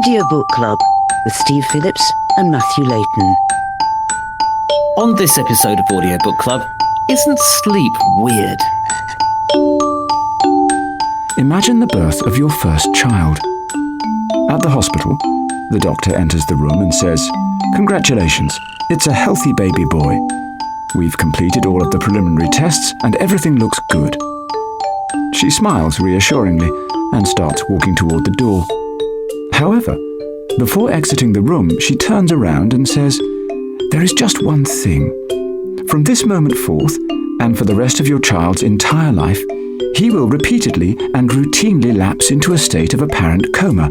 Audiobook Club with Steve Phillips and Matthew Layton. On this episode of Audiobook Club, isn't sleep weird? Imagine the birth of your first child. At the hospital, the doctor enters the room and says, "Congratulations, it's a healthy baby boy. We've completed all of the preliminary tests and everything looks good." She smiles reassuringly and starts walking toward the door. However, before exiting the room, she turns around and says, "There is just one thing. From this moment forth, and for the rest of your child's entire life, he will repeatedly and routinely lapse into a state of apparent coma.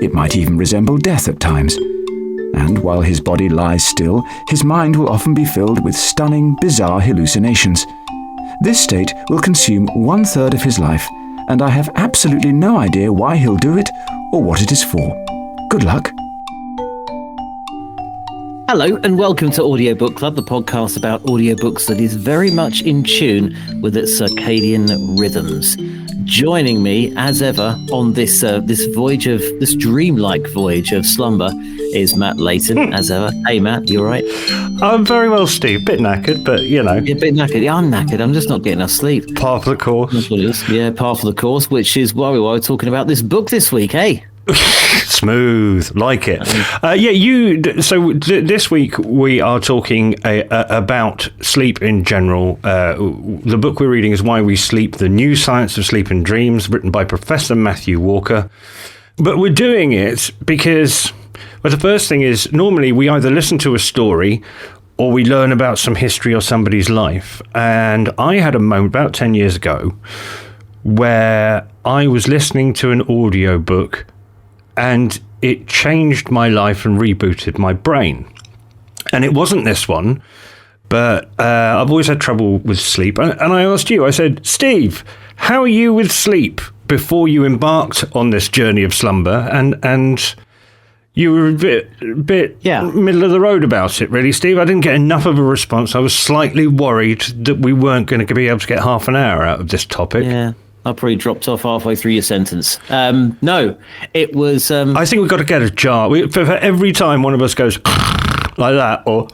It might even resemble death at times. And while his body lies still, his mind will often be filled with stunning, bizarre hallucinations. This state will consume 1/3 of his life, and I have absolutely no idea why he'll do it or what it is for. Good luck." Hello and welcome to Audiobook Club, the podcast about audiobooks that is very much in tune with its circadian rhythms. Joining me, as ever, on this voyage of this dreamlike voyage of slumber is Matt Layton, as ever. Hey, Matt, you all right? I'm very well, Steve. Bit knackered, but you know. You're a bit knackered. Yeah, I'm knackered. I'm just not getting enough sleep. Part of the course. That's what it is. Yeah, part of the course, which is why we're talking about this book this week, hey? Smooth, like it. This week we are talking about sleep in general. The book we're reading is Why We Sleep, The New Science of Sleep and Dreams, written by Professor Matthew Walker. But we're doing it because, well, the first thing is, normally we either listen to a story or we learn about some history or somebody's life. And I had a moment about 10 years ago where I was listening to an audiobook and it changed my life and rebooted my brain. And it wasn't this one, but I've always had trouble with sleep. And I asked you, I said, "Steve, how are you with sleep before you embarked on this journey of slumber?" And you were a bit middle of the road about it, really, Steve. I didn't get enough of a response. I was slightly worried that we weren't going to be able to get half an hour out of this topic. Yeah. I probably dropped off halfway through your sentence. No, it was... I think we've got to get a jar. For every time one of us goes like that, or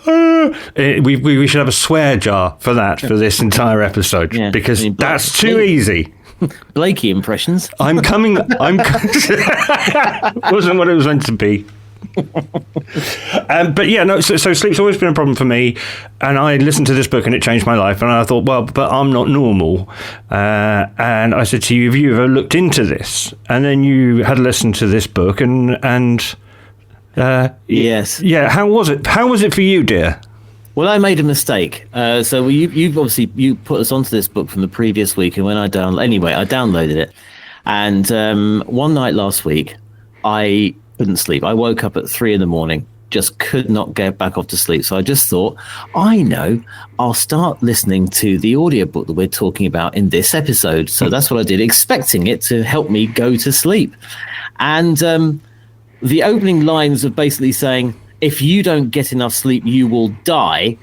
we should have a swear jar for that, for this entire episode, because that's too easy. Blakey impressions. Wasn't what it was meant to be. But yeah, no. So sleep's always been a problem for me, and I listened to this book and it changed my life. And I thought, well, but I'm not normal. And I said to you, "Have you ever looked into this?" And then you had listened to this book, and yes, yeah. How was it? How was it for you, dear? Well, I made a mistake. So you've obviously you put us onto this book from the previous week, and when I downloaded it, and one night last week, I couldn't sleep. I woke up at 3 a.m, just could not get back off to sleep. So I just thought, I'll start listening to the audiobook that we're talking about in this episode. So that's what I did, expecting it to help me go to sleep. And the opening lines of basically saying, "If you don't get enough sleep, you will die."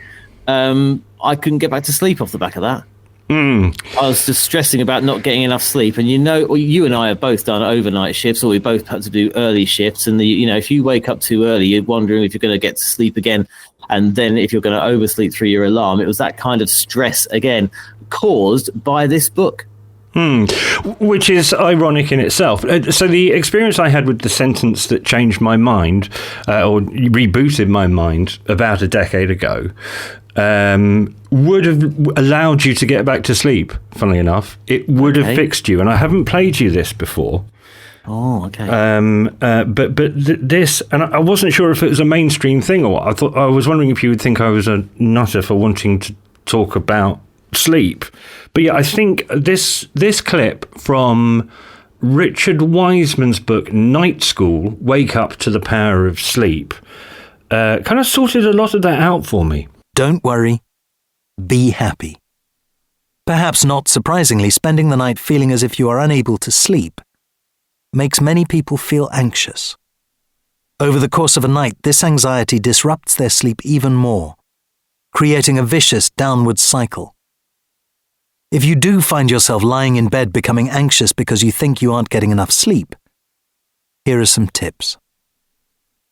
I couldn't get back to sleep off the back of that. I was just stressing about not getting enough sleep, and you and I have both done overnight shifts, or we both had to do early shifts. And if you wake up too early, you're wondering if you're going to get to sleep again, and then if you're going to oversleep through your alarm. It was that kind of stress again, caused by this book. Which is ironic in itself. So the experience I had with the sentence that changed my mind, or rebooted my mind about a decade ago, would have allowed you to get back to sleep, funnily enough. It would have fixed you. And I haven't played you this before. Oh, okay. This, and I wasn't sure if it was a mainstream thing or what. I was wondering if you would think I was a nutter for wanting to talk about sleep. But yeah, I think this clip from Richard Wiseman's book, Night School, Wake Up to the Power of Sleep, kind of sorted a lot of that out for me. Don't worry. Be happy. Perhaps not surprisingly, spending the night feeling as if you are unable to sleep makes many people feel anxious. Over the course of a night, this anxiety disrupts their sleep even more, creating a vicious downward cycle. If you do find yourself lying in bed becoming anxious because you think you aren't getting enough sleep, here are some tips.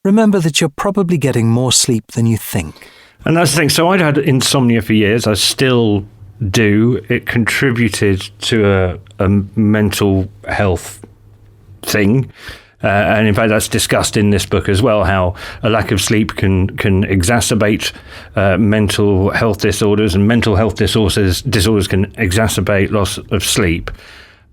remember that you're probably getting more sleep than you think. And that's the thing. So I'd had insomnia for years. I still do. It contributed to a mental health thing. And in fact, that's discussed in this book as well, how a lack of sleep can exacerbate mental health disorders, and mental health disorders can exacerbate loss of sleep.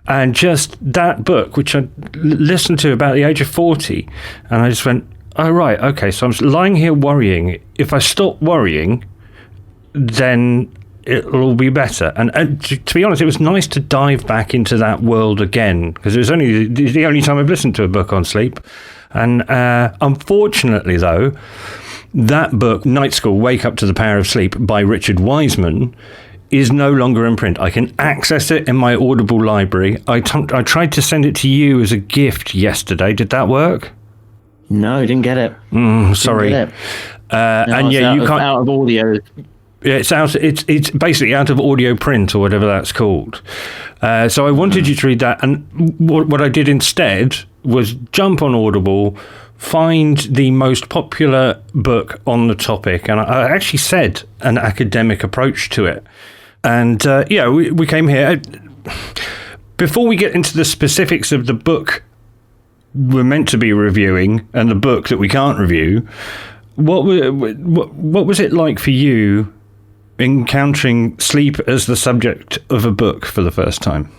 And just that book, which I listened to about the age of 40, and I just went, oh, right, okay, so I'm lying here worrying. If I stop worrying, then it'll all be better. And to be honest, it was nice to dive back into that world again, because it was only the only time I've listened to a book on sleep. And unfortunately, though, that book, Night School, Wake Up to the Power of Sleep by Richard Wiseman, is no longer in print. I can access it in my Audible library. I tried to send it to you as a gift yesterday. Did that work? No, didn't get it. Sorry. Didn't get it. And yeah, you can't. Out of audio. Yeah, it's basically out of audio print or whatever that's called. So I wanted you to read that, and what I did instead was jump on Audible, find the most popular book on the topic, and I actually said an academic approach to it. And we came here. Before we get into the specifics of the book we're meant to be reviewing and the book that we can't review, what was it like for you encountering sleep as the subject of a book for the first time?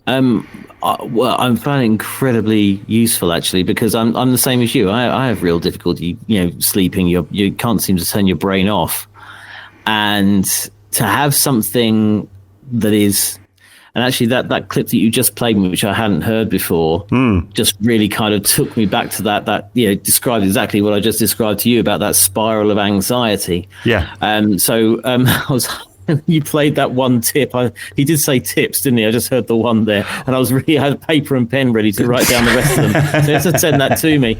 Well, I'm finding it incredibly useful, actually, because I'm the same as you. I have real difficulty, sleeping. You can't seem to turn your brain off, and to have something that is, and actually that clip that you just played me, which I hadn't heard before, just really kind of took me back to that described exactly what I just described to you about that spiral of anxiety. Yeah. I was. You played that one tip. He did say tips, didn't he? I just heard the one there, and I had paper and pen ready to write down the rest of them. So you have to send that to me.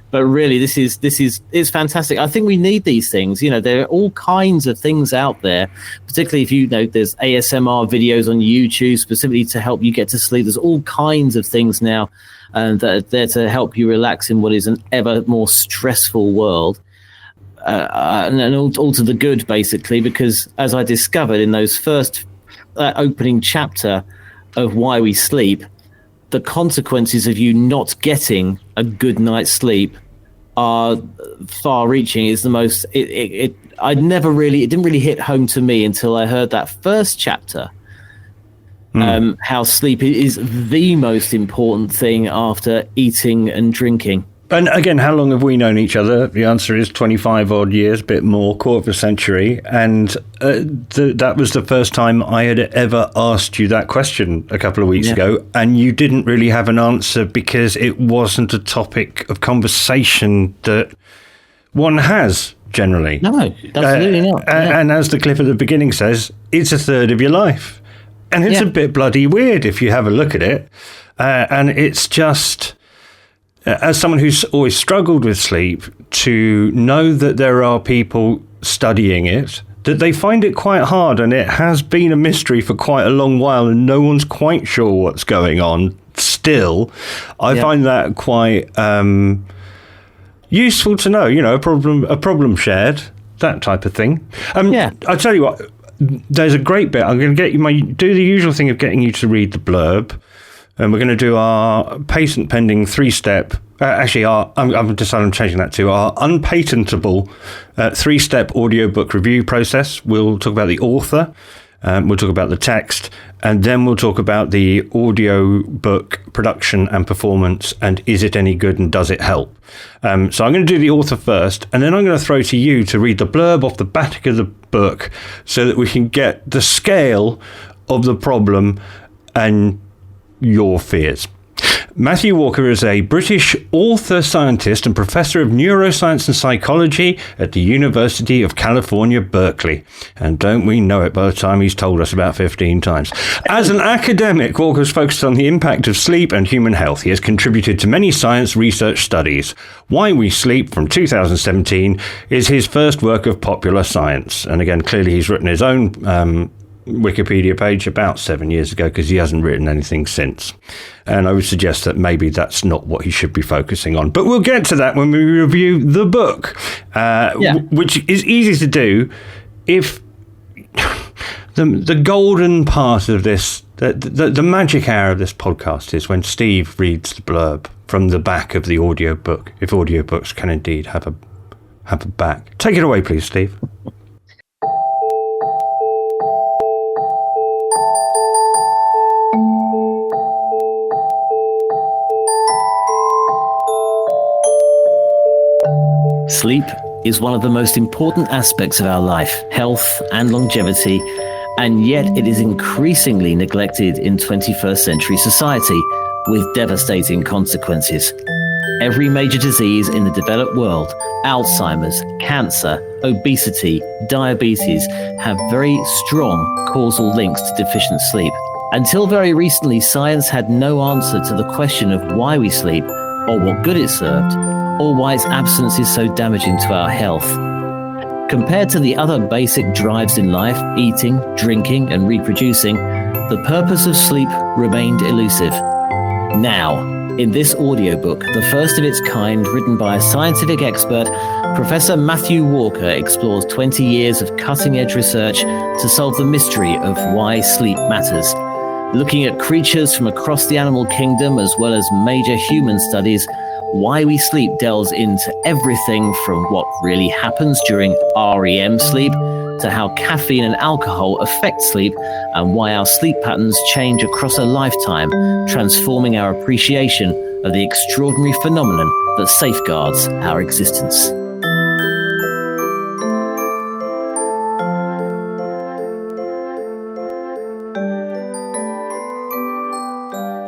But really, it's fantastic. I think we need these things. There are all kinds of things out there, particularly if there's ASMR videos on YouTube specifically to help you get to sleep. There's all kinds of things now that are there to help you relax in what is an ever more stressful world. And all to the good, basically, because as I discovered in those first opening chapter of Why We Sleep, the consequences of you not getting a good night's sleep are far-reaching. It's the most. It didn't really hit home to me until I heard that first chapter. How sleep is the most important thing after eating and drinking. And again, how long have we known each other? The answer is 25 odd years, bit more, quarter of a century. And that was the first time I had ever asked you that question a couple of weeks ago. And you didn't really have an answer because it wasn't a topic of conversation that one has generally. No, absolutely not. And as the clip at the beginning says, it's a third of your life. And it's a bit bloody weird if you have a look at it. And it's just... As someone who's always struggled with sleep, to know that there are people studying it, that they find it quite hard, and it has been a mystery for quite a long while, and no one's quite sure what's going on still, I find that quite useful to know, a problem shared, that type of thing. I'll tell you what, there's a great bit. I'm going to do the usual thing of getting you to read the blurb. And we're going to do our patent pending 3-step, I'm changing that to our unpatentable 3-step audiobook review process. We'll talk about the author, we'll talk about the text, and then we'll talk about the audiobook production and performance, and is it any good and does it help? So I'm going to do the author first, and then I'm going to throw to you to read the blurb off the back of the book so that we can get the scale of the problem and your fears. Matthew Walker is a British author, scientist, and professor of neuroscience and psychology at the University of California, Berkeley. And don't we know it by the time he's told us about 15 times. As an academic, Walker's focused on the impact of sleep and human health. He has contributed to many science research studies. Why We Sleep from 2017 is his first work of popular science. And again, clearly he's written his own Wikipedia page about 7 years ago because he hasn't written anything since. And I would suggest that maybe that's not what he should be focusing on. But we'll get to that when we review the book, which is easy to do if the golden part of this, the magic hour of this podcast is when Steve reads the blurb from the back of the audiobook, if audiobooks can indeed have a back. Take it away, please, Steve. Sleep is one of the most important aspects of our life, health and longevity, and yet it is increasingly neglected in 21st century society with devastating consequences. Every major disease in the developed world, Alzheimer's, cancer, obesity, diabetes, have very strong causal links to deficient sleep. Until very recently, science had no answer to the question of why we sleep, or what good it served, or why its absence is so damaging to our health. Compared to the other basic drives in life, eating, drinking, and reproducing, the purpose of sleep remained elusive. Now, in this audiobook, the first of its kind, written by a scientific expert, Professor Matthew Walker explores 20 years of cutting-edge research to solve the mystery of why sleep matters. Looking at creatures from across the animal kingdom as well as major human studies, Why We Sleep delves into everything from what really happens during REM sleep to how caffeine and alcohol affect sleep and why our sleep patterns change across a lifetime, transforming our appreciation of the extraordinary phenomenon that safeguards our existence.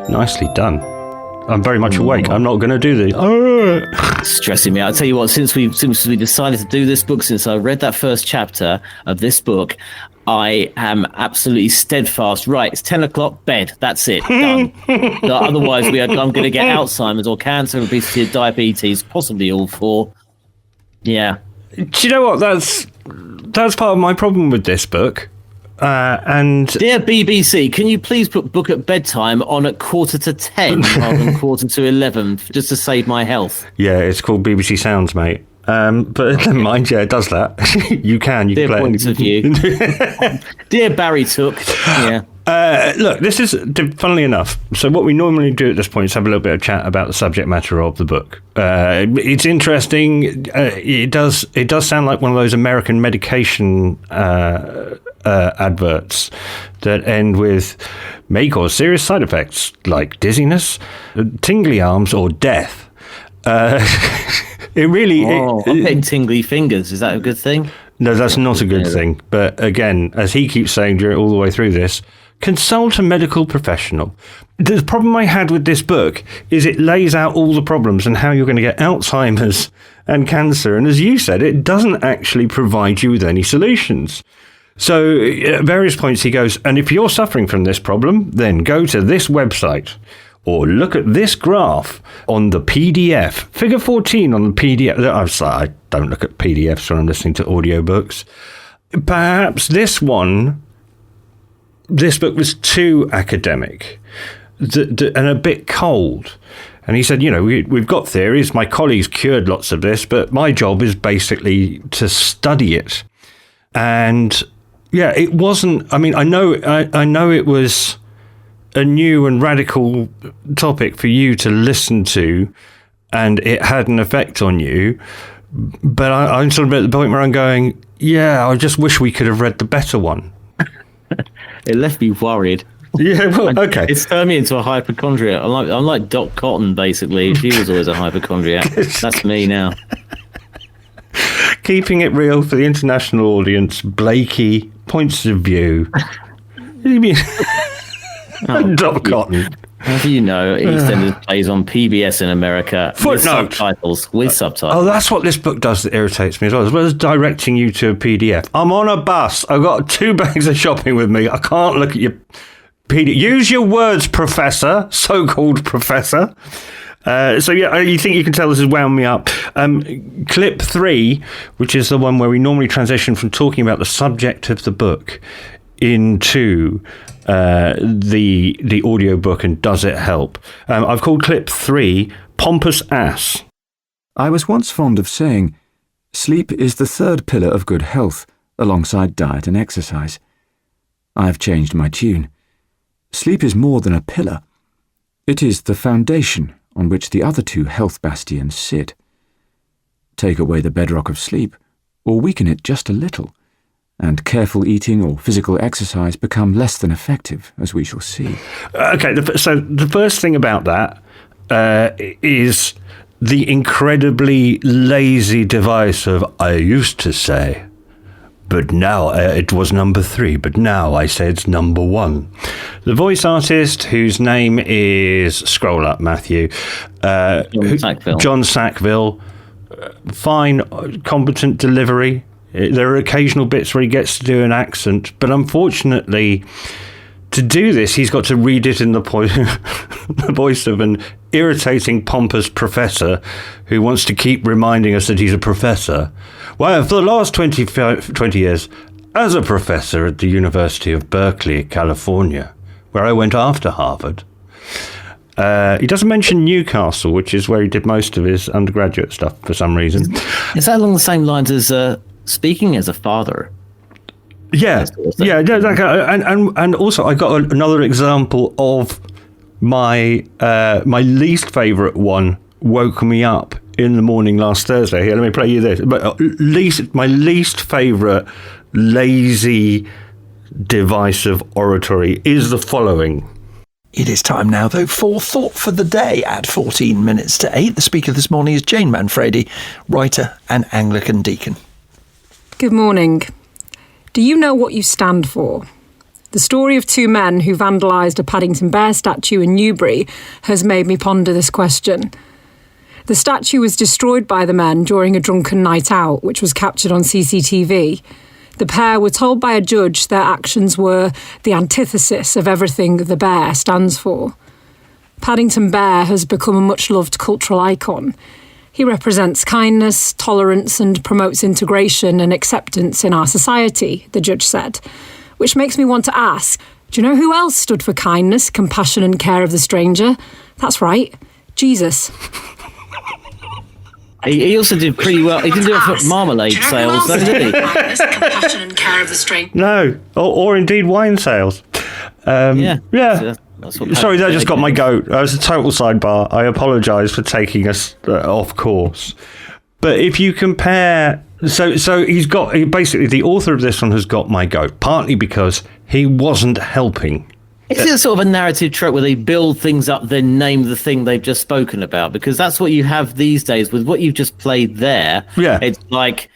Nicely done. I'm very much awake. I'm not going to do this. Stressing me out. I'll tell you what, since we decided to do this book, since I read that first chapter of this book, I am absolutely steadfast. Right, it's 10 o'clock, bed. That's it. Done. Otherwise, I'm going to get Alzheimer's or cancer, obesity, diabetes, possibly all four. Yeah. Do you know what? That's part of my problem with this book. And dear BBC, can you please put book at bedtime on at 10:45 rather than 11:45, just to save my health? Yeah, it's called BBC Sounds, mate. But never mind, yeah, it does that. you can dear play points of view. Dear Barry Took. Yeah. Look, this is, funnily enough, so what we normally do at this point is have a little bit of chat about the subject matter of the book. It's interesting. It does sound like one of those American medication adverts that end with may cause serious side effects like dizziness, tingly arms, or death. It really... I'm getting tingly fingers. Is that a good thing? No, that's not a good thing. But again, as he keeps saying all the way through this, consult a medical professional. The problem I had with this book is it lays out all the problems and how you're going to get Alzheimer's and cancer. And as you said, it doesn't actually provide you with any solutions. So at various points he goes, and if you're suffering from this problem, then go to this website or look at this graph on the PDF. Figure 14 on the PDF. I don't look at PDFs when I'm listening to audiobooks. Perhaps this book was too academic and a bit cold. And he said, we've got theories. My colleagues cured lots of this, but my job is basically to study it. And yeah, it wasn't. I mean, I know it was a new and radical topic for you to listen to, and it had an effect on you. But I'm sort of at the point where I'm going, yeah, I just wish we could have read the better one. It left me worried. Yeah, well, okay. It's turned me into a hypochondriac. I'm like Doc Cotton, basically. She was always a hypochondriac. That's me now. Keeping it real for the international audience, Blakey, points of view. What do you mean? Doc Cotton. How do you know EastEnders plays on PBS in America with subtitles? Oh, that's what this book does that irritates me as well as directing you to a PDF. I'm on a bus. I've got 2 bags of shopping with me. I can't look at your PDF. Use your words, Professor, so-called Professor. So yeah, you think you can tell this has wound me up. Clip 3, which is the one where we normally transition from talking about the subject of the book, into the audiobook, and does it help? I've called clip 3 Pompous Ass. I was once fond of saying, sleep is the third pillar of good health, alongside diet and exercise. I have changed my tune. Sleep is more than a pillar. It is the foundation on which the other two health bastions sit. Take away the bedrock of sleep, or weaken it just a little, and careful eating or physical exercise become less than effective, as we shall see. Okay, so the first thing about that is the incredibly lazy device of "I used to say, but now it was number 3, but now I say it's number 1." The voice artist, whose name is, scroll up, Matthew, John Sackville, fine, competent delivery. There are occasional bits where he gets to do an accent, but unfortunately, to do this, he's got to read it in the voice of an irritating, pompous professor who wants to keep reminding us that he's a professor. Well, for the last 20 years, as a professor at the University of Berkeley, California, where I went after Harvard. He doesn't mention Newcastle, which is where he did most of his undergraduate stuff for some reason. Is that along the same lines as speaking as a father? Yeah, and also I got another example of my least favourite one woke me up in the morning last Thursday. Here, let me play you this. But my least favourite lazy device of oratory is the following. It is time now, though, for Thought for the Day at 14 minutes to 8. The speaker this morning is Jane Manfredi, writer and Anglican deacon. Good morning. Do you know what you stand for? The story of two men who vandalised a Paddington Bear statue in Newbury has made me ponder this question. The statue was destroyed by the men during a drunken night out, which was captured on CCTV. The pair were told by a judge their actions were the antithesis of everything the bear stands for. Paddington Bear has become a much-loved cultural icon. He represents kindness, tolerance, and promotes integration and acceptance in our society, the judge said. Which makes me want to ask, do you know who else stood for kindness, compassion, and care of the stranger? That's right, Jesus. He also did pretty well. He didn't do it for marmalade sales, though, did he? Kindness, compassion, and care of the stranger. No, or indeed wine sales. Yeah. Sorry, that just got my goat. That was a total sidebar. I apologise for taking us off course. But if you compare... So he's got... Basically, the author of this one has got my goat, partly because he wasn't helping. Is it sort of a narrative trope where they build things up, then name the thing they've just spoken about? Because that's what you have these days with what you've just played there. Yeah. It's like...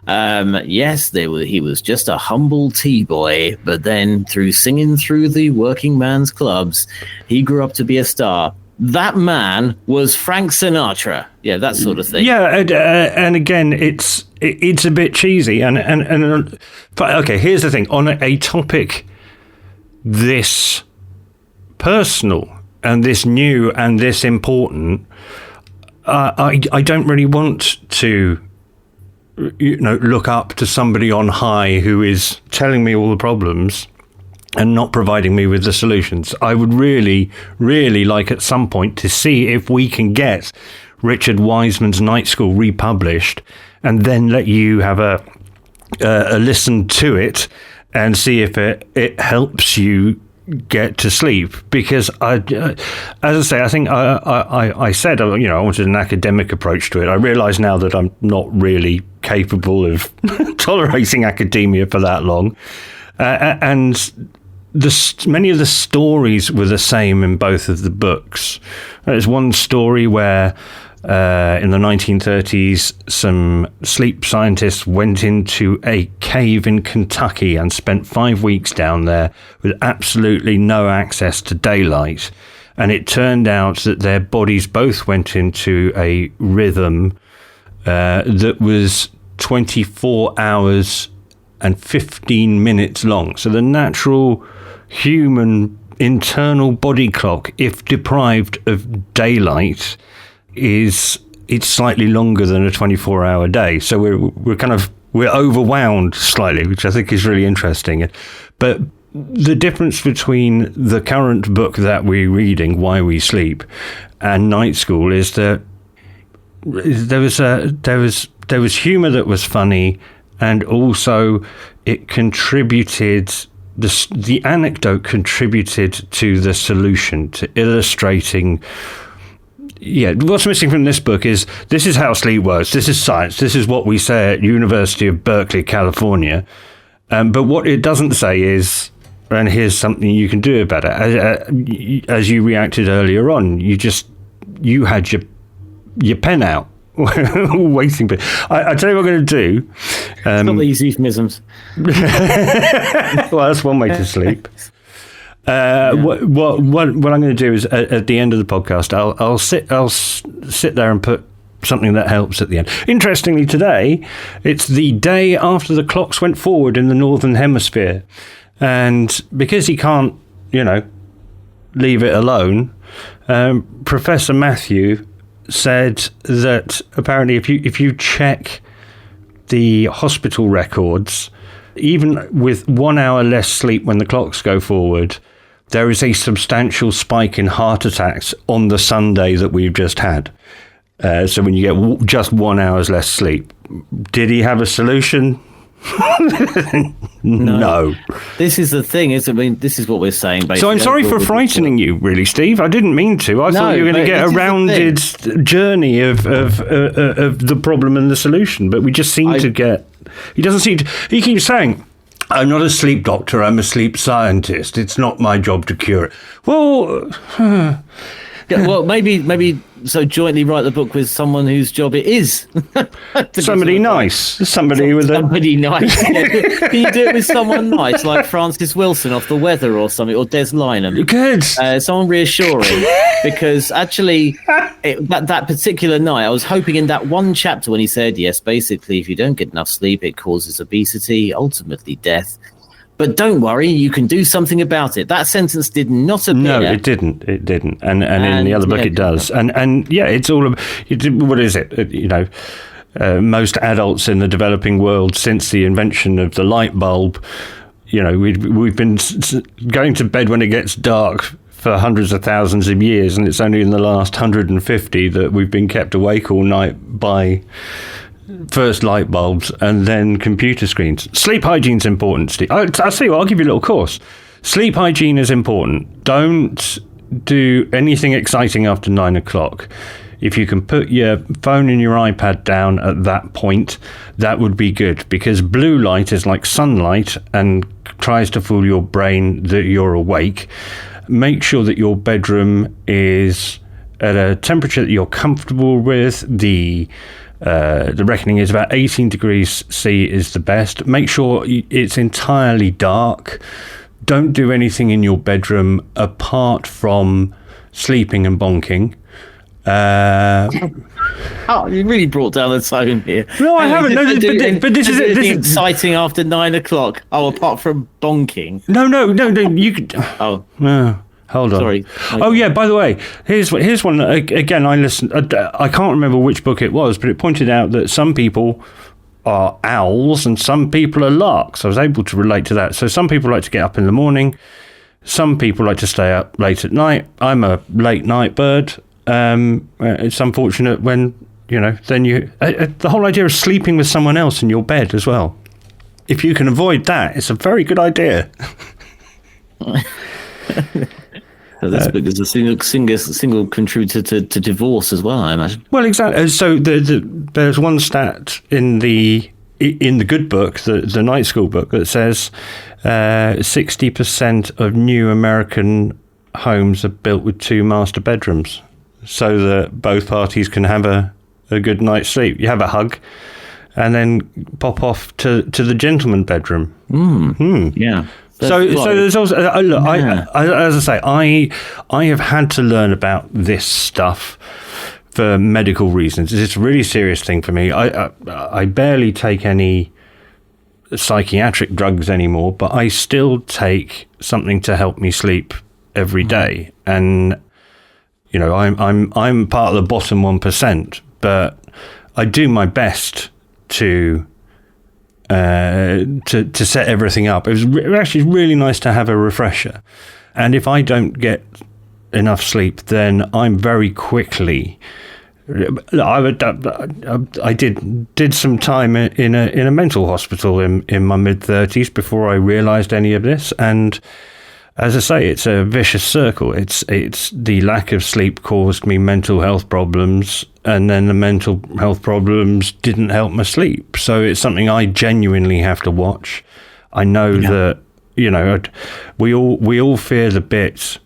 yes, he was just a humble tea boy, but then through singing through the working man's clubs, he grew up to be a star. That man was Frank Sinatra. Yeah, that sort of thing. Yeah, and again, it's a bit cheesy. And okay, here's the thing. On a topic this personal and this new and this important, I don't really want to... look up to somebody on high who is telling me all the problems and not providing me with the solutions. I would really, really like at some point to see if we can get Richard Wiseman's Night School republished and then let you have a listen to it and see if it helps you get to sleep. Because as I say, I think I said I wanted an academic approach to it. I realise now that I'm not really capable of tolerating academia for that long, and many of the stories were the same in both of the books. There's one story where in the 1930s, some sleep scientists went into a cave in Kentucky and spent 5 weeks down there with absolutely no access to daylight. And it turned out that their bodies both went into a rhythm that was 24 hours and 15 minutes long. So the natural human internal body clock, if deprived of daylight, it's slightly longer than a 24-hour day. So we're kind of we're overwhelmed slightly, which I think is really interesting. But the difference between the current book that we're reading, Why We Sleep, and Night School is that there was humour that was funny, and also it contributed. The anecdote contributed to the solution, to illustrating. Yeah, what's missing from this book is this is how sleep works. This is science. This is what we say at University of Berkeley, California. But what it doesn't say is, and here's something you can do about it. As you reacted earlier on, you had your pen out. Waiting. I tell you what I'm going to do. Not these euphemisms. Well, that's one way to sleep. What I'm going to do is at the end of the podcast, I'll sit there and put something that helps at the end. Interestingly, today it's the day after the clocks went forward in the Northern Hemisphere, and because he can't, leave it alone, Professor Matthew said that apparently if you check the hospital records, even with 1 hour less sleep when the clocks go forward, there is a substantial spike in heart attacks on the Sunday that we've just had. So when you get just 1 hour's less sleep. Did he have a solution? No. This is the thing, this is what we're saying, basically. So I'm sorry for frightening you, really, Steve. I didn't mean to. I thought you were going to get a rounded journey of the problem and the solution, but we just seem to get... He doesn't seem to... He keeps saying, I'm not a sleep doctor, I'm a sleep scientist. It's not my job to cure it. Well... Yeah, well, maybe so jointly write the book with someone whose job it is. Somebody nice. Somebody nice. Yeah. Can you do it with someone nice, like Francis Wilson off The Weather or something, or Des Lynam? Good. Someone reassuring, because actually, that particular night, I was hoping in that one chapter when he said, yes, basically, if you don't get enough sleep, it causes obesity, ultimately death. But don't worry, you can do something about it. That sentence did not appear. No, it didn't. It didn't. And in the other book, it does. And yeah, it's all. What is it? Most adults in the developing world, since the invention of the light bulb, we've been going to bed when it gets dark for hundreds of thousands of years, and it's only in the last 150 that we've been kept awake all night by first light bulbs and then computer screens. Sleep hygiene's important, Steve. I'll tell you what, I'll give you a little course. Sleep hygiene is important. Don't do anything exciting after 9 o'clock. If you can put your phone and your iPad down at that point, that would be good, because blue light is like sunlight and tries to fool your brain that you're awake. Make sure that your bedroom is at a temperature that you're comfortable with. The reckoning is about 18 degrees C is the best. Make sure it's entirely dark. Don't do anything in your bedroom apart from sleeping and bonking. You really brought down the tone here. No, I haven't. No, but this is it. This is exciting after 9 o'clock. Oh, apart from bonking. No. You could. Oh. No. Hold on. Sorry. Oh yeah. By the way, here's one. Again, I listened. I can't remember which book it was, but it pointed out that some people are owls and some people are larks. I was able to relate to that. So some people like to get up in the morning. Some people like to stay up late at night. I'm a late night bird. It's unfortunate when then you. The whole idea of sleeping with someone else in your bed as well. If you can avoid that, it's a very good idea. So this book is a single contributor to divorce as well, I imagine. Well, exactly. So there's one stat in the good book, the Night School book, that says 60% of new American homes are built with 2 master bedrooms, so that both parties can have a good night's sleep. You have a hug, and then pop off to the gentleman bedroom. Yeah. So there's also look. Yeah. As I say, I have had to learn about this stuff for medical reasons. It's a really serious thing for me. I barely take any psychiatric drugs anymore, but I still take something to help me sleep every day. And I'm part of the bottom 1%, but I do my best to to set everything up. It was actually really nice to have a refresher. And if I don't get enough sleep, then I'm very quickly. I did some time in a mental hospital in my mid-30s before I realised any of this, and as I say, it's a vicious circle. It's the lack of sleep caused me mental health problems, and then the mental health problems didn't help my sleep. So it's something I genuinely have to watch. I know that we all fear the bit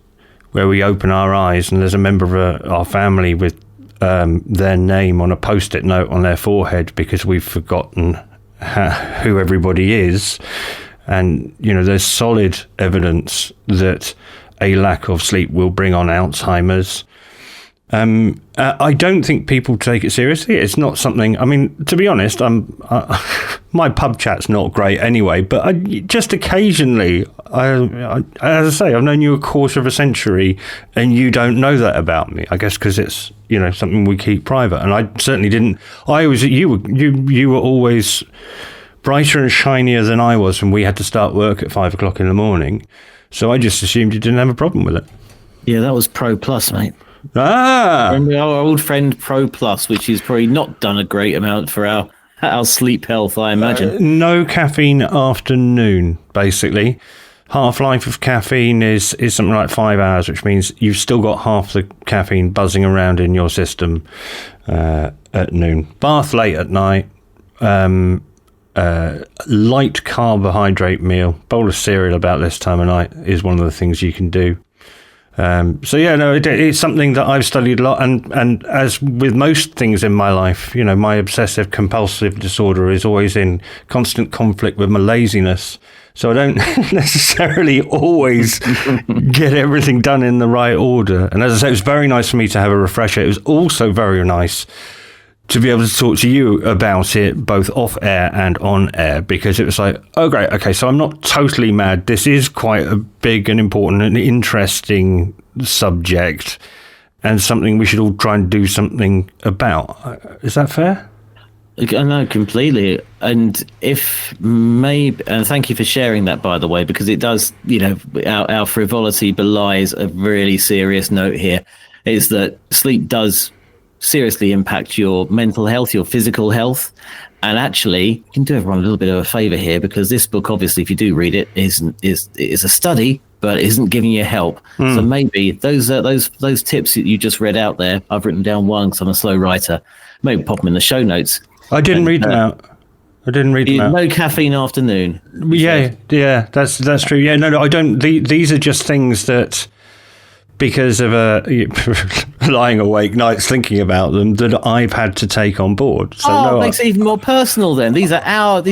where we open our eyes and there's a member of our family with their name on a post-it note on their forehead because we've forgotten who everybody is. And, there's solid evidence that a lack of sleep will bring on Alzheimer's. I don't think people take it seriously. It's not something, to be honest, my pub chat's not great anyway, but just occasionally, as I say, I've known you a quarter of a century and you don't know that about me. I guess because it's, something we keep private. And I certainly didn't. You were always brighter and shinier than I was when we had to start work at 5 o'clock in the morning. So I just assumed you didn't have a problem with it. Yeah, that was Pro Plus, mate. Ah! Remember our old friend Pro Plus, which has probably not done a great amount for our sleep health, I imagine. No caffeine afternoon, basically. Half-life of caffeine is something like 5 hours, which means you've still got half the caffeine buzzing around in your system at noon. Bath late at night. Light carbohydrate meal, bowl of cereal about this time of night is one of the things you can do. It's something that I've studied a lot, and as with most things in my life, my obsessive compulsive disorder is always in constant conflict with my laziness. So I don't necessarily always get everything done in the right order. And as I say, it was very nice for me to have a refresher. It was also very nice to be able to talk to you about it, both off air and on air, because it was like, oh, great, okay, so I'm not totally mad. This is quite a big and important and interesting subject and something we should all try and do something about. Is that fair? I know, completely. And and thank you for sharing that, by the way, because it does, our frivolity belies a really serious note here, is that sleep does seriously impact your mental health, your physical health. And actually, you can do everyone a little bit of a favor here, because this book, obviously, if you do read it, is a study, but it isn't giving you help. So maybe those tips that you just read out there, I've written down one because I'm a slow writer. Maybe pop them in the show notes. I didn't read them out. No caffeine afternoon. Yeah, that's true. Yeah, no, I don't. These are just things that, because of lying awake nights thinking about them, that I've had to take on board. So it makes it even more personal then. These are our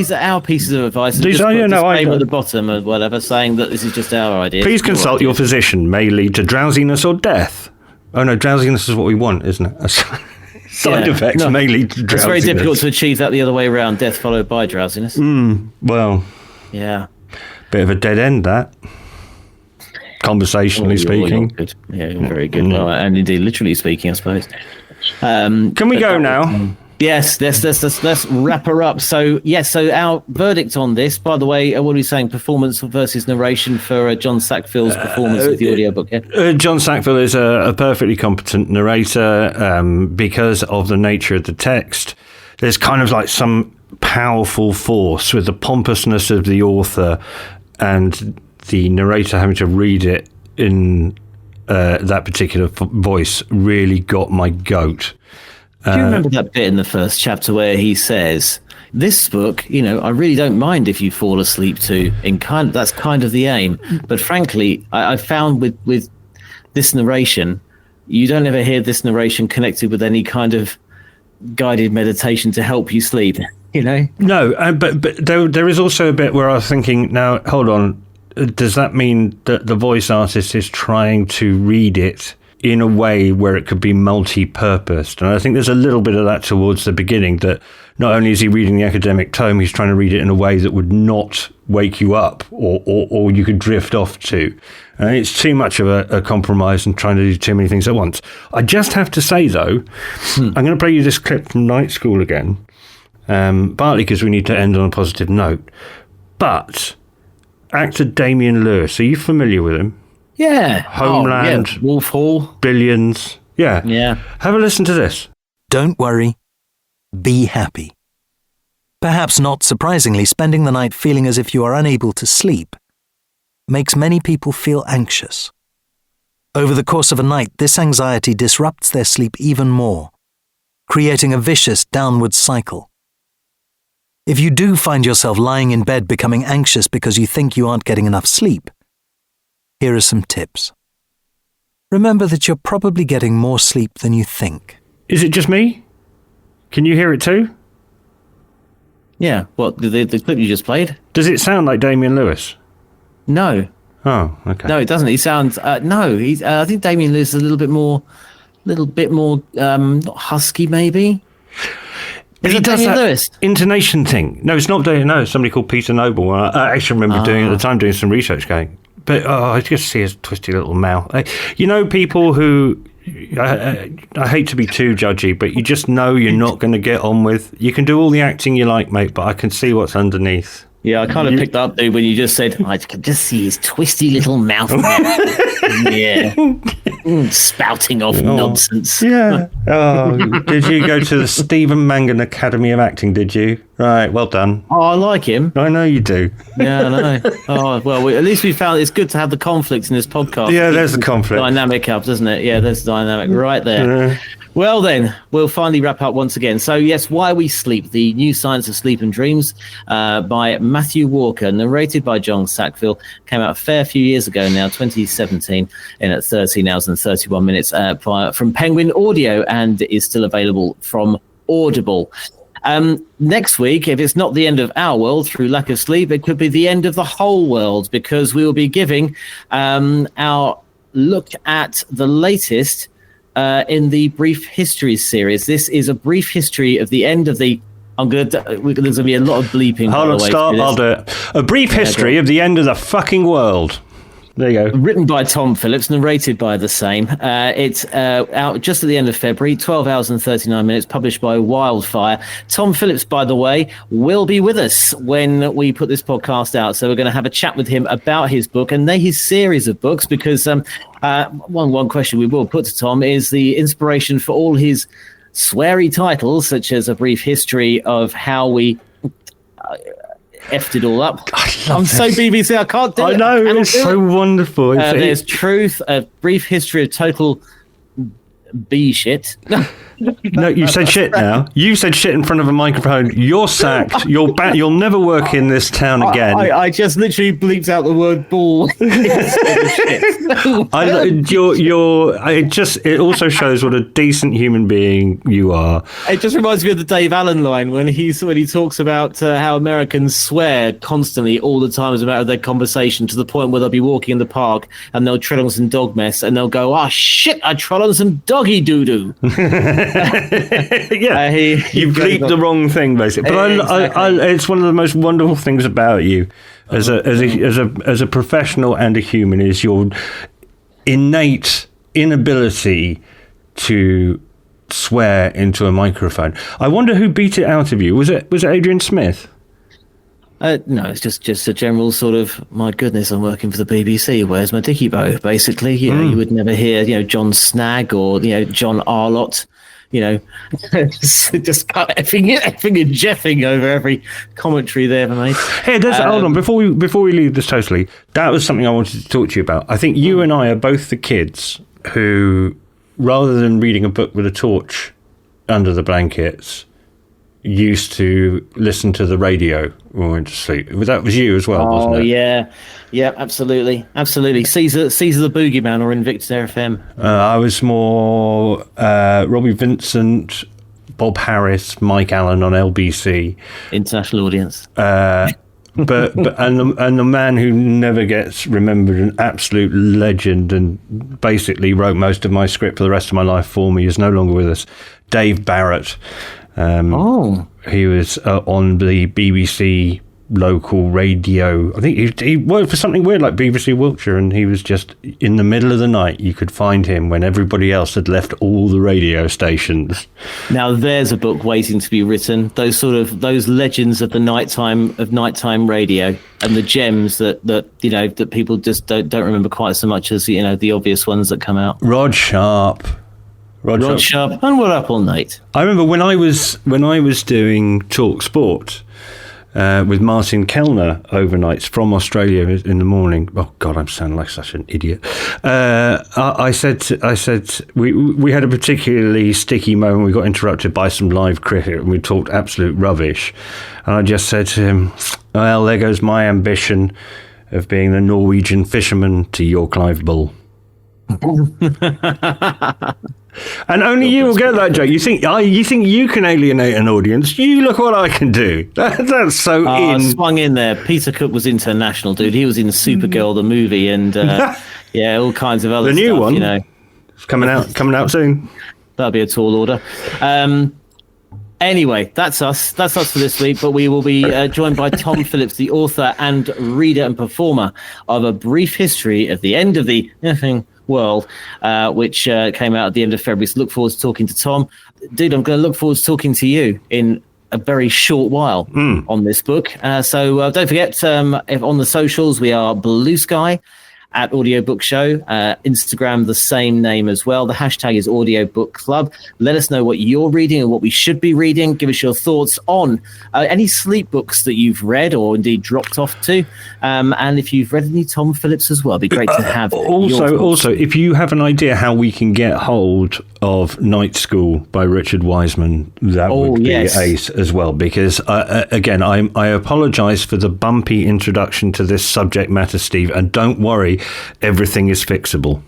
pieces of advice. These are, at the bottom or whatever, saying that this is just our idea. Please consult your physician. May lead to drowsiness or death. Oh no, drowsiness is what we want, isn't it? Side effects may lead to drowsiness. It's very difficult to achieve that the other way around, death followed by drowsiness. Well, yeah. Bit of a dead end, that. Conversationally speaking. Good. Yeah, very good. Well, and indeed, literally speaking, I suppose. Can we go now? Yes, let's wrap her up. So our verdict on this, by the way, what are we saying? Performance versus narration for John Sackville's performance of the audiobook. Yeah? John Sackville is a perfectly competent narrator because of the nature of the text. There's kind of like some powerful force with the pompousness of the author and the narrator having to read it in that particular voice really got my goat. Do you remember that bit in the first chapter where he says, this book, I really don't mind if you fall asleep too. That's kind of the aim. But frankly, I found with this narration, you don't ever hear this narration connected with any kind of guided meditation to help you sleep, No, but there is also a bit where I was thinking, now, hold on, does that mean that the voice artist is trying to read it in a way where it could be multi-purposed? And I think there's a little bit of that towards the beginning, that not only is he reading the academic tome, he's trying to read it in a way that would not wake you up or you could drift off to. And it's too much of a compromise and trying to do too many things at once. I just have to say, though, I'm going to play you this clip from Night School again. partly because we need to end on a positive note. But actor Damian Lewis, are you familiar with him? Yeah. Homeland. Yeah. Wolf Hall. Billions. Yeah. Yeah. Have a listen to this. Don't worry. Be happy. Perhaps not surprisingly, spending the night feeling as if you are unable to sleep makes many people feel anxious. Over the course of a night, this anxiety disrupts their sleep even more, creating a vicious downward cycle. If you do find yourself lying in bed becoming anxious because you think you aren't getting enough sleep, here are some tips. Remember that you're probably getting more sleep than you think. Is it just me? Can you hear it too? Yeah. What, the clip you just played? Does it sound like Damian Lewis? No. Oh, okay. No, it doesn't. He sounds... no, he's. I think Damian Lewis is a little bit more not husky, maybe? Is He it does Damian that Lewis? intonation thing. No, it's not Damian. No, it's somebody called Peter Noble. I actually remember doing some research going. But I just see his twisty little mouth. People who... I hate to be too judgy, but you just know you're not going to get on with. You can do all the acting you like, mate, but I can see what's underneath. Yeah, I kind of picked up, dude, when you just said, I can just see his twisty little mouth. Yeah. Spouting off nonsense. Yeah. Oh, did you go to the Stephen Mangan Academy of Acting, did you? Right, well done. Oh, I like him. I know you do. Yeah, I know. Oh, well, at least we found it's good to have the conflicts in this podcast. Yeah, there's the conflict. Dynamic up, doesn't it? Yeah, there's the dynamic right there. Yeah. Well, then, we'll finally wrap up once again. So, yes, Why We Sleep, The New Science of Sleep and Dreams by Matthew Walker, narrated by John Sackville, came out a fair few years ago now, 2017, in at 13 hours and 31 minutes from Penguin Audio, and is still available from Audible. Next week, if it's not the end of our world through lack of sleep, it could be the end of the whole world, because we will be giving our look at the latest in the Brief Histories series. This is a brief history of the end of the... there's going to be a lot of bleeping. Hold on, stop. I'll do it. A brief history of the end of the fucking world. There you go. Written by Tom Phillips, narrated by the same. It's out just at the end of February, 12 hours and 39 minutes, published by Wildfire. Tom Phillips, by the way, will be with us when we put this podcast out. So we're going to have a chat with him about his book and his series of books, because one question we will put to Tom is the inspiration for all his sweary titles, such as A Brief History of How We... effed it all up. I'm so BBC, I can't do it. I know, it's so wonderful. There's Truth, A Brief History of Total B shit. No, you said shit now. You said shit in front of a microphone. You're sacked. You'll never work in this town again. I just literally bleeped out the word ball. It also shows what a decent human being you are. It just reminds me of the Dave Allen line when he talks about how Americans swear constantly all the time as a matter of their conversation, to the point where they'll be walking in the park and they'll tread on some dog mess and they'll go, "Oh shit, I trod on some doggy doo-doo." Yeah, you bleeped the wrong thing, basically. But exactly. It's one of the most wonderful things about you as a professional and a human is your innate inability to swear into a microphone. I wonder who beat it out of you. Was it Adrian Smith? No, it's just a general sort of, my goodness, I'm working for the BBC. Where's my dicky bow? Basically, you would never hear, John Snag or John Arlott. Just effing and jeffing over every commentary they ever made. Hey, hold on, before we leave this totally, that was something I wanted to talk to you about. I think you and I are both the kids who, rather than reading a book with a torch under the blankets, used to listen to the radio when we went to sleep. That was you as well, wasn't it? Oh, yeah, absolutely. Caesar the Boogeyman or Invictus FM. I was more Robbie Vincent, Bob Harris, Mike Allen on LBC. International audience. But the man who never gets remembered, an absolute legend, and basically wrote most of my script for the rest of my life for me, is no longer with us. Dave Barrett. He was on the BBC local radio. I think he worked for something weird like BBC Wiltshire, and he was just in the middle of the night. You could find him when everybody else had left all the radio stations. Now there's a book waiting to be written. Those legends of the nighttime radio, and the gems that people just don't remember quite so much as the obvious ones that come out. Rod Sharp, and we're up all night. I remember when I was doing Talk Sport with Martin Kellner overnights from Australia in the morning. Oh God, I'm sounding like such an idiot. I said we had a particularly sticky moment. We got interrupted by some live cricket and we talked absolute rubbish. And I just said to him, "Well, there goes my ambition of being the Norwegian fisherman to your Clive Bull." And only you will get that joke. You think you can alienate an audience? You look what I can do. That's so swung in there. Peter Cook was international, dude. He was in Supergirl the movie, and all kinds of other the new stuff, one. It's coming out soon. That'll be a tall order. Anyway, that's us. That's us for this week. But we will be joined by Tom Phillips, the author and reader and performer of A Brief History of the End of the World, which came out at the end of February. So look forward to talking to Tom. Dude, I'm going to look forward to talking to you in a very short while on this book. So don't forget, if on the socials, we are Blue Sky at Audiobook Show, Instagram, the same name as well. The hashtag is Audiobook Club. Let us know what you're reading and what we should be reading. Give us your thoughts on any sleep books that you've read or indeed dropped off to. And if you've read any Tom Phillips as well, it'd be great to have. Also, if you have an idea how we can get hold of Night School by Richard Wiseman, that would be ace as well. Because again, I apologise for the bumpy introduction to this subject matter, Steve, and don't worry, everything is fixable.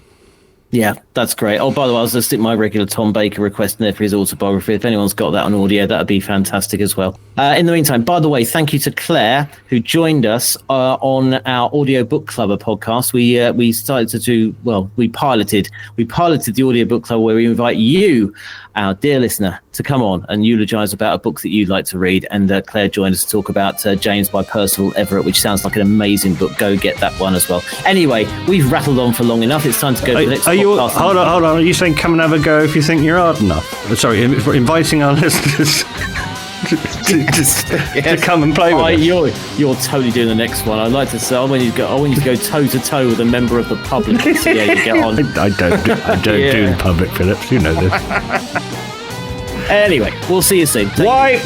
Yeah, that's great. Oh, by the way, I was going to stick my regular Tom Baker request in there for his autobiography. If anyone's got that on audio, that'd be fantastic as well. In the meantime, by the way, thank you to Claire, who joined us on our Audiobook Club podcast. We started to do, we piloted the Audiobook Club, where we invite you, our dear listener, to come on and eulogise about a book that you'd like to read. And Claire joined us to talk about James by Percival Everett, which sounds like an amazing book. Go get that one as well. Anyway, we've rattled on for long enough. It's time to go to the next podcast. Hold on. Are you saying come and have a go if you think you're hard enough? Sorry, inviting our listeners to come and play with us. You're totally doing the next one. I'd like to say I want you to go toe to toe with a member of the public and see how you get on. I don't do the public, Phillips. You know this. Anyway, we'll see you soon. Why?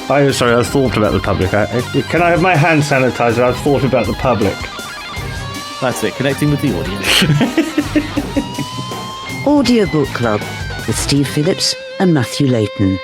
I'm sorry, I thought about the public. Can I have my hand sanitizer? I've thought about the public. That's it, connecting with the audience. Audiobook Club with Steve Phillips and Matthew Layton.